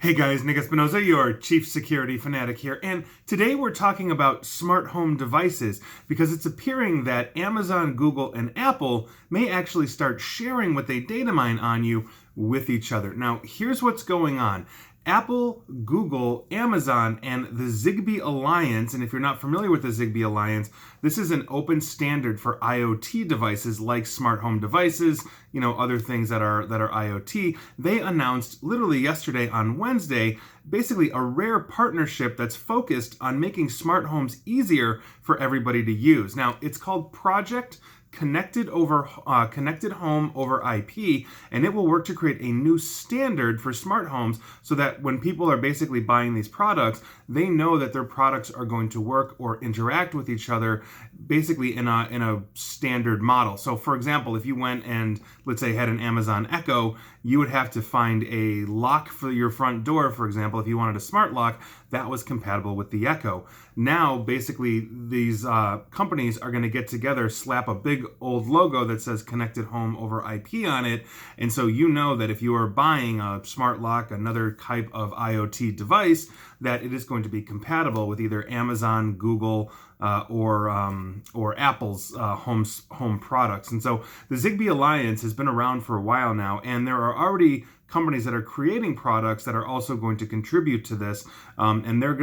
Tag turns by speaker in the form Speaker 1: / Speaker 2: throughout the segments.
Speaker 1: Hey guys, Nick Espinoza, your chief security fanatic here, and today we're talking about smart home devices because it's appearing that Amazon, Google, and Apple may actually start sharing what they data mine on you with each other. Now, here's what's going on. Apple, Google, Amazon, and the ZigBee Alliance, and if you're not familiar with the ZigBee Alliance, this is an open standard for IoT devices like smart home devices, other things that are IoT. They announced literally yesterday on Wednesday, basically a rare partnership that's focused on making smart homes easier for everybody to use. Now, it's called Project Connected Home over IP, and it will work to create a new standard for smart homes so that when people are basically buying these products, they know that their products are going to work or interact with each other basically in a standard model. So for example, if you went and let's say had an Amazon Echo, you would have to find a lock for your front door, for example. If you wanted a smart lock, that was compatible with the Echo. Now, basically, these companies are going to get together, slap a big old logo that says Connected Home over IP on it, and so you know that if you are buying a smart lock, another type of IoT device, that it is going to be compatible with either Amazon, Google, or Apple's home products. And so the ZigBee Alliance has been around for a while now, and there are already companies that are creating products that are also going to contribute to this, and they're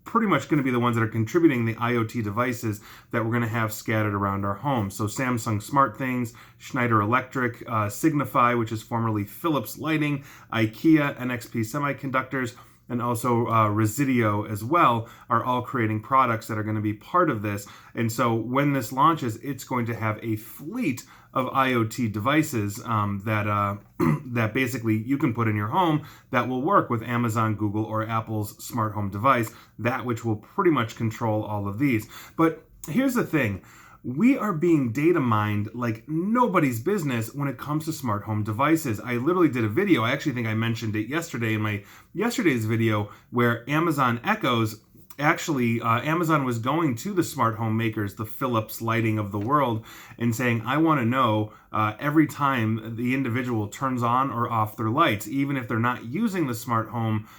Speaker 1: pretty much going to be the ones that are contributing the IoT devices that we're going to have scattered around our homes. So Samsung SmartThings, Schneider Electric, Signify, which is formerly Philips Lighting, IKEA, NXP Semiconductors, and also Resideo as well, are all creating products that are going to be part of this. And so when this launches, it's going to have a fleet of IoT devices that basically you can put in your home that will work with Amazon, Google, or Apple's smart home device, that which will pretty much control all of these. But here's the thing. We are being data mined like nobody's business when it comes to smart home devices. I literally did a video, I actually think I mentioned it yesterday in my yesterday's video, where Amazon Echoes, actually Amazon was going to the smart home makers, the Philips Lighting of the world, and saying, I want to know every time the individual turns on or off their lights, even if they're not using the smart home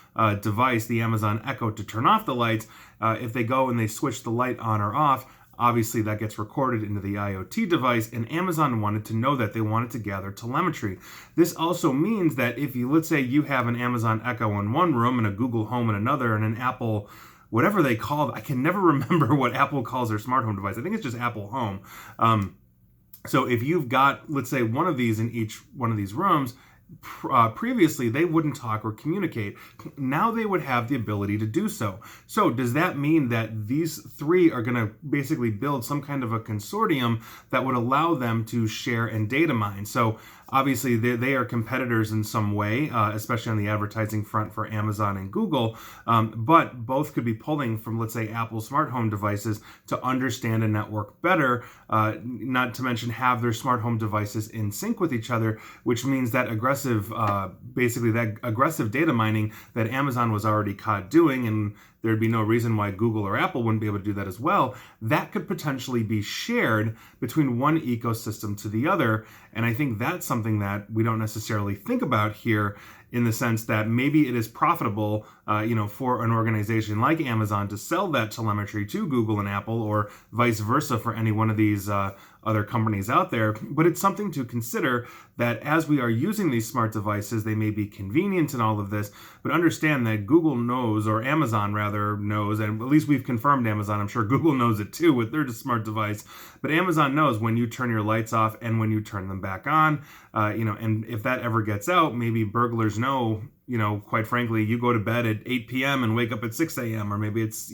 Speaker 1: device, the Amazon Echo, to turn off the lights, if they go and they switch the light on or off, obviously that gets recorded into the IoT device, and Amazon wanted to know that. They wanted to gather telemetry. This also means that if you, let's say you have an Amazon Echo in one room and a Google Home in another and an Apple, whatever they call it, I can never remember what Apple calls their smart home device. I think it's just Apple Home. So if you've got, let's say, one of these in each one of these rooms, previously they wouldn't talk or communicate. Now they would have the ability to do so. So does that mean that these three are going to basically build some kind of a consortium that would allow them to share and data mine? So obviously they are competitors in some way, especially on the advertising front for Amazon and Google, but both could be pulling from, let's say, Apple smart home devices to understand a network better, not to mention have their smart home devices in sync with each other, which means that basically that aggressive data mining that Amazon was already caught doing, and there'd be no reason why Google or Apple wouldn't be able to do that as well, that could potentially be shared between one ecosystem to the other. And I think that's something that we don't necessarily think about here, in the sense that maybe it is profitable, for an organization like Amazon to sell that telemetry to Google and Apple, or vice versa for any one of these other companies out there. But it's something to consider, that as we are using these smart devices, they may be convenient and all of this, but understand that Google knows, or Amazon rather knows, and at least we've confirmed Amazon, I'm sure Google knows it too with their smart device, but Amazon knows when you turn your lights off and when you turn them back on, and if that ever gets out, maybe burglars know, quite frankly, you go to bed at 8 p.m. and wake up at 6 a.m., or maybe it's,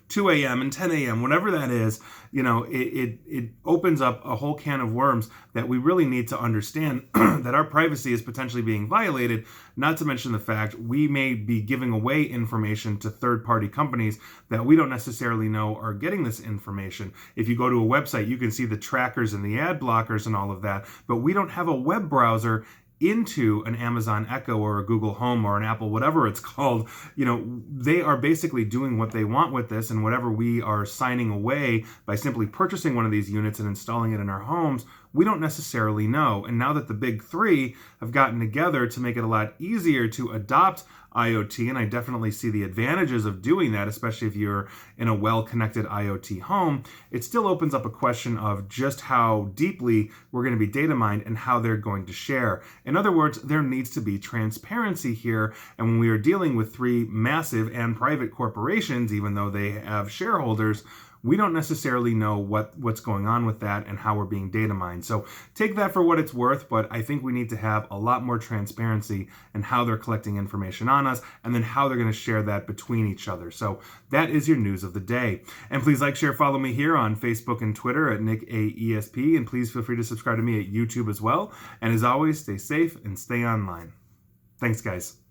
Speaker 1: 2 a.m. and 10 a.m., whatever that is, it opens up a whole can of worms that we really need to understand that our privacy is potentially being violated, not to mention the fact we may be giving away information to third-party companies that we don't necessarily know are getting this information. If you go to a website, you can see the trackers and the ad blockers and all of that, but we don't have a web browser into an Amazon Echo or a Google Home or an Apple, whatever it's called. They are basically doing what they want with this, and whatever we are signing away by simply purchasing one of these units and installing it in our homes, we don't necessarily know. And now that the big three have gotten together to make it a lot easier to adopt IoT, and I definitely see the advantages of doing that, especially if you're in a well-connected IoT home, it still opens up a question of just how deeply we're going to be data mined and how they're going to share. In other words, there needs to be transparency here, and when we are dealing with three massive and private corporations, even though they have shareholders, we don't necessarily know what's going on with that and how we're being data mined. So take that for what it's worth, but I think we need to have a lot more transparency in how they're collecting information on us and then how they're going to share that between each other. So that is your news of the day. And please like, share, follow me here on Facebook and Twitter at NickAESP, and please feel free to subscribe to me at YouTube as well. And as always, stay safe and stay online. Thanks, guys.